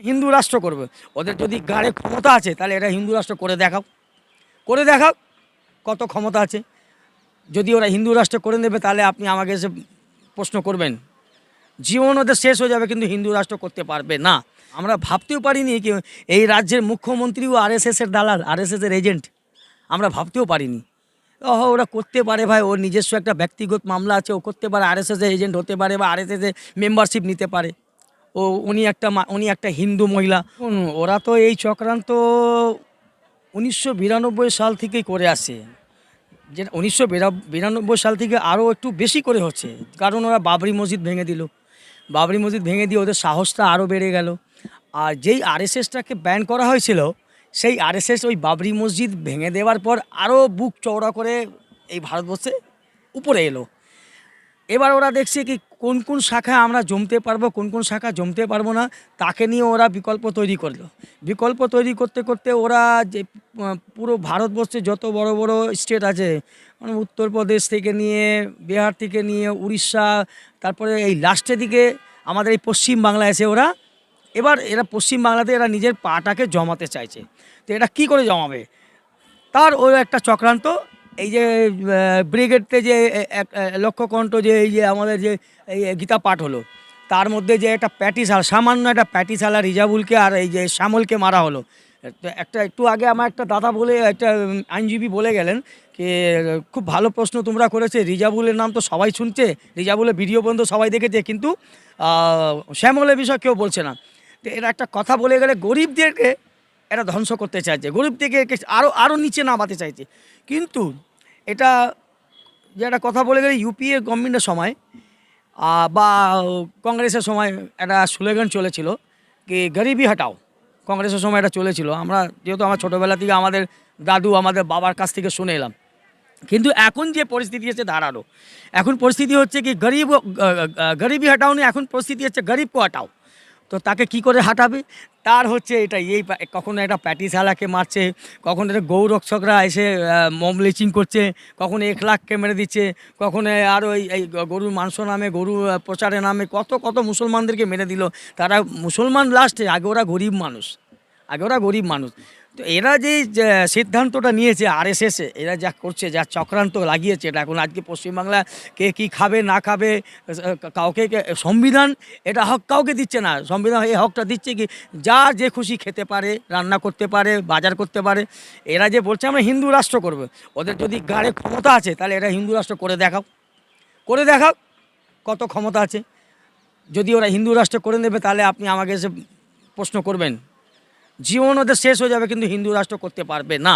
হিন্দু রাষ্ট্র করবে। ওদের যদি গাড়ে ক্ষমতা আছে তাহলে এটা হিন্দু রাষ্ট্র করে দেখাও কত ক্ষমতা আছে। যদি ওরা হিন্দু রাষ্ট্র করে নেবে তাহলে আপনি আমাকে এসে প্রশ্ন করবেন, জীবন ওদের শেষ হয়ে যাবে, কিন্তু হিন্দু রাষ্ট্র করতে পারবে না। আমরা ভাবতেও পারিনি কি এই রাজ্যের মুখ্যমন্ত্রীও আরএসএসের দালাল, আরএসএসের এজেন্ট। আমরা ভাবতেও পারিনি। ওরা করতে পারে ভাই, ওর নিজস্ব একটা ব্যক্তিগত মামলা আছে, ও করতে পারে, আরএসএসের এজেন্ট হতে পারে বা আরএসএসের মেম্বারশিপ নিতে পারে। উনি একটা হিন্দু মহিলা। ওরা তো এই চক্রান্ত 1992 সাল থেকেই করে আসে, যেটা 1992 সাল থেকে আরও একটু বেশি করে হচ্ছে। কারণ ওরা বাবরি মসজিদ ভেঙে দিল, বাবরি মসজিদ ভেঙে দিয়ে ওদের সাহসটা আরও বেড়ে গেল। আর যেই আরএসএসটাকে ব্যান করা হয়েছিল, সেই আরএসএস ওই বাবরি মসজিদ ভেঙে দেওয়ার পর আরও বুক চওড়া করে এই ভারতবর্ষে উপরে এলো। এবার ওরা দেখছে কি কোন কোন শাখায় আমরা জমতে পারবো, কোন কোন শাখা জমতে পারবো না, তাকে নিয়ে ওরা বিকল্প তৈরি করলো। বিকল্প তৈরি করতে করতে ওরা যে পুরো ভারতবর্ষে যত বড় বড় স্টেট আছে, মানে উত্তরপ্রদেশ থেকে নিয়ে, বিহার থেকে নিয়ে, উড়িষ্যা, তারপরে এই লাস্টের দিকে আমাদের এই পশ্চিম বাংলায় এসে এরা পশ্চিম বাংলাতে এরা নিজের পাটাকে জমাতে চাইছে। তো এটা কি করে জমাবে, তার ওই একটা চক্রান্ত। এই যে ব্রিগেডতে যে লক্ষ্যকণ্ঠ, যে এই যে আমাদের যে এই গীতা পাঠ হলো, তার মধ্যে যে একটা সামান্য একটা প্যাটিসালা রিজাবুলকে আর এই যে শ্যামলকে মারা হলো। তো একটু আগে আমার একটা দাদা বলে, একটা আইনজীবী বলে গেলেন কি খুব ভালো প্রশ্ন তোমরা করেছে, রিজাবুলের নাম তো সবাই শুনছে, রিজাবুলের ভিডিও পর্যন্ত সবাই দেখেছে, কিন্তু শ্যামলের বিষয় কেউ বলছে না। তো এরা একটা কথা বলে গেলে গরিবদেরকে এরা ধ্বংস করতে চাইছে, গরিব থেকে আরও নিচে নামাতে চাইছে। কিন্তু এটা যে একটা কথা বলে গেলে ইউপিএ গভর্নমেন্টের সময় বা কংগ্রেসের সময় একটা স্লোগান চলেছিল কি গরিবি হটাও। কংগ্রেসের সময় এটা চলেছিল, আমরা যেহেতু আমার ছোটোবেলা থেকে আমাদের দাদু আমাদের বাবার কাছ থেকে শুনে এলাম। কিন্তু এখন যে পরিস্থিতি এসে দাঁড়ালো, এখন পরিস্থিতি হচ্ছে কি গরিবি হটাও নেই, এখন পরিস্থিতি হচ্ছে গরিবকে হটাও। তো তাকে কি করে হাঁটাবে, তার হচ্ছে এটা, কখনো একটা প্যাটিসালাকে মারছে, কখনো একটা গৌরক্ষকরা এসে মম লিচিং করছে, কখনো 1 লাখকে মেরে দিচ্ছে, কখনো আরও এই গরুর মাংস নামে, গরু প্রচারের নামে কত কত মুসলমানদেরকে মেরে দিল। তারা মুসলমান লাস্টে, আগে ওরা গরিব মানুষ। তো এরা যে সিদ্ধান্তটা নিয়েছে আরএসএস, এরা যা করছে, যা চক্রান্ত লাগিয়েছে, এটা এখন আজকে পশ্চিমবাংলা কে কী খাবে না খাবে, কাউকে সংবিধান এটা হক কাউকে দিচ্ছে না। সংবিধান এই হকটা দিচ্ছে কি যার যে খুশি খেতে পারে, রান্না করতে পারে, বাজার করতে পারে। এরা যে বলছে আমরা হিন্দু রাষ্ট্র করবে, ওদের যদি গাড়ে ক্ষমতা আছে তাহলে এরা হিন্দু রাষ্ট্র করে দেখাও কত ক্ষমতা আছে। যদি ওরা হিন্দু রাষ্ট্র করে নেবে তাহলে আপনি আমাকে এসে প্রশ্ন করবেন, জীবন ওদের শেষ হয়ে যাবে, কিন্তু হিন্দু রাষ্ট্র করতে পারবে না।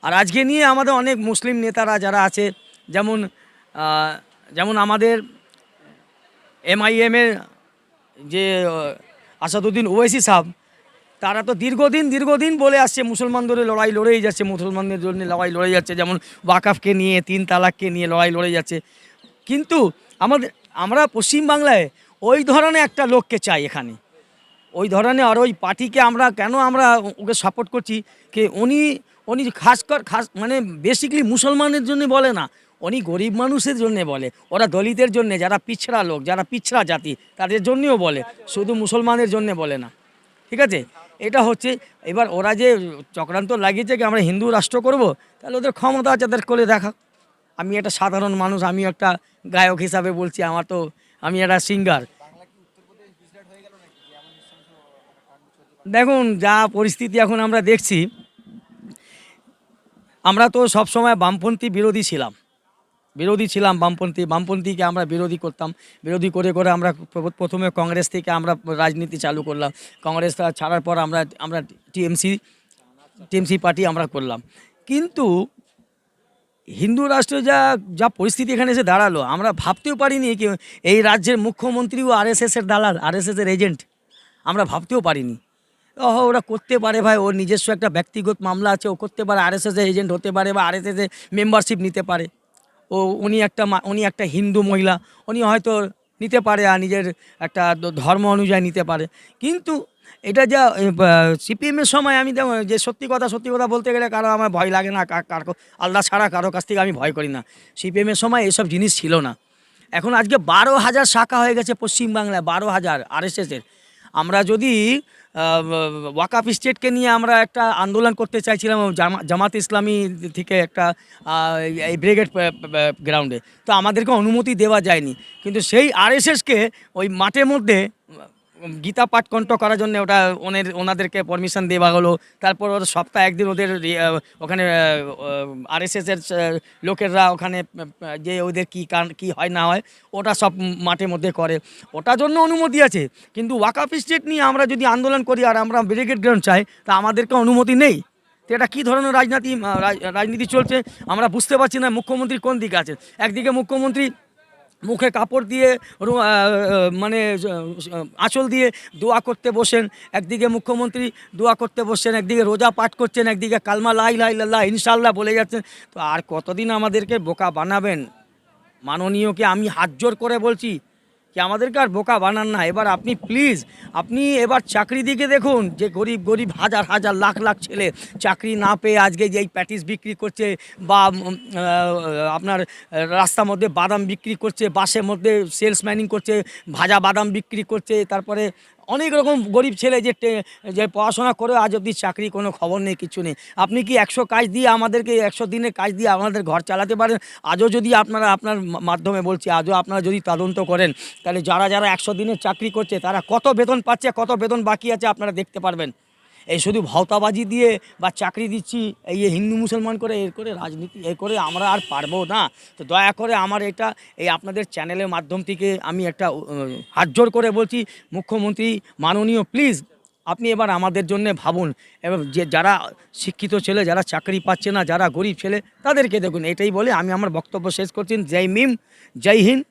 আর আজকে নিয়ে আমাদের অনেক মুসলিম নেতারা যারা আছে, যেমন আমাদের এমআইএমের যে আসাদুদ্দিন ওয়াইসি সাহেব, তারা তো দীর্ঘদিন বলে আসছে মুসলমানদের লড়াই লড়েই যাচ্ছে, মুসলমানদের জন্য লড়াই লড়ে যাচ্ছে, যেমন ওয়াকাফকে নিয়ে, 3 তালাককে নিয়ে লড়াই লড়ে যাচ্ছে। কিন্তু আমরা পশ্চিমবাংলায় ওই ধরনের একটা লোককে চাই এখানে, ওই ধরনের। আর ওই পার্টিকে আমরা ওকে সাপোর্ট করছি কি উনি খাস মানে বেসিক্যালি মুসলমানের জন্য বলে না, উনি গরিব মানুষের জন্য বলে। ওরা দলিতের জন্য, যারা পিছড়া লোক, যারা পিছড়া জাতি, তাদের জন্যও বলে, শুধু মুসলমানের জন্য বলে না। ঠিক আছে, এটা হচ্ছে। এবার ওরা যে চক্রান্ত লাগিয়েছে কি আমরা হিন্দু রাষ্ট্র করব, তাহলে ওদের ক্ষমতা আছে, তাদের করে দেখা। আমি একটা সাধারণ মানুষ, আমি একটা গায়ক হিসাবে বলছি, আমি একটা সিঙ্গার। দেখুন যা পরিস্থিতি এখন আমরা দেখছি, আমরা তো সবসময় বামপন্থী বিরোধী ছিলাম বামপন্থীকে আমরা বিরোধী করতাম। বিরোধী করে আমরা প্রথমে কংগ্রেস থেকে আমরা রাজনীতি চালু করলাম। কংগ্রেস ছাড়ার পর আমরা টিএমসি পার্টি আমরা করলাম। কিন্তু হিন্দু রাষ্ট্রে যা পরিস্থিতি এখানে এসে দাঁড়ালো, আমরা ভাবতেও পারিনি কি এই রাজ্যের মুখ্যমন্ত্রীও আরএসএসের দালাল, আরএসএসের এজেন্ট। আমরা ভাবতেও পারিনি। ওরা করতে পারে ভাই, ওর নিজস্ব একটা ব্যক্তিগত মামলা আছে, ও করতে পারে, আরএসএসের এজেন্ট হতে পারে বা আরএসএসের মেম্বারশিপ নিতে পারে। উনি একটা হিন্দু মহিলা, উনি হয়তো নিতে পারে, আর নিজের একটা ধর্ম অনুযায়ী নিতে পারে। কিন্তু এটা যা সিপিএমের সময়, আমি যে সত্যি কথা বলতে গেলে কারো আমার ভয় লাগে না, কারো আল্লাহ ছাড়া কারো কাছ থেকে আমি ভয় করি না। সিপিএমের সময় এসব জিনিস ছিল না। এখন আজকে 12,000 শাখা হয়ে গেছে পশ্চিমবাংলায়, 12,000 আরএসএসের। আমরা যদি ওয়াকাফ স্টেটকে নিয়ে আমরা একটা আন্দোলন করতে চাইছিলাম জামাত ইসলামী থেকে একটা এই ব্রিগেড গ্রাউন্ডে, তো আমাদেরকে অনুমতি দেওয়া যায়নি। কিন্তু সেই আরএসএসকে ওই মাঠের মধ্যে গীতা পাঠ কণ্ঠ করার জন্য ওনাদেরকে পারমিশন দেওয়া হলো। তারপর ওরা সপ্তাহে একদিন ওদের ওখানে আরএসএসের লোকেরা ওখানে যে ওদের কী হয় না হয় ওটা সব মাঠের মধ্যে করে, ওটার জন্য অনুমতি আছে। কিন্তু ওয়াকাফ স্টেট নিয়ে আমরা যদি আন্দোলন করি আর আমরা ব্রিগেড গ্রাউন্ড চাই, তা আমাদেরকে অনুমতি নেই। তো এটা কী ধরনের রাজনীতি চলছে আমরা বুঝতে পারছি না। মুখ্যমন্ত্রী কোন দিকে আছে? একদিকে মুখ্যমন্ত্রী মুখে কাপড় দিয়ে মানে আঁচল দিয়ে দোয়া করতে বসেন, একদিকে মুখ্যমন্ত্রী দোয়া করতে বসছেন, একদিকে রোজা পাঠ করছেন, একদিকে কালমা লা ইলাহা ইল্লাল্লাহ ইনশাআল্লাহ বলে যাচ্ছেন। তো আর কতদিন আমাদেরকে বোকা বানাবেন? মাননীয়কে আমি হাত জোর করে বলছি কি আমাদেরকে আর বোকা বানান না। এবার আপনি প্লিজ এবার চাকরি দিকে দেখুন, যে গরিব গরিব হাজার হাজার লাখ লাখ ছেলে চাকরি না পেয়ে আজকে যেই প্যাটিস বিক্রি করছে বা আপনার রাস্তার মধ্যে বাদাম বিক্রি করছে, বাসের মধ্যে সেলসম্যানিং করছে, ভাজা বাদাম বিক্রি করছে, তারপরে অনেক রকম গরিব ছেলে যে পড়াশোনা করে আজ অবধি চাকরি কোনো খবর নেই, কিছু নেই। আপনি কি 100 কাজ দিয়ে আমাদেরকে 100 দিনের কাজ দিয়ে আমাদের ঘর চালাতে পারেন? আজও যদি আপনার মাধ্যমে বলছি, আজও আপনারা যদি তদন্ত করেন, তাহলে যারা 100 দিনের চাকরি করছে তারা কত বেতন পাচ্ছে, কত বেতন বাকি আছে আপনারা দেখতে পারবেন। এই শুধু ভাওতাবাজি দিয়ে বা চাকরি দিচ্ছি এই হিন্দু মুসলমান করে রাজনীতি করে আমরা আর পারবো না। তো দয়া করে আমার এই আপনাদের চ্যানেলের মাধ্যম থেকে আমি একটা হাত জোর করে বলছি, মুখ্যমন্ত্রী মাননীয় প্লিজ আপনি এবার আমাদের জন্য ভাবুন, এবং যারা শিক্ষিত ছেলে যারা চাকরি পাচ্ছে না, যারা গরিব ছেলে তাদেরকে দেখুন। এটাই বলে আমি আমার বক্তব্য শেষ করছি। জয় ভীম, জয় হিন্দ,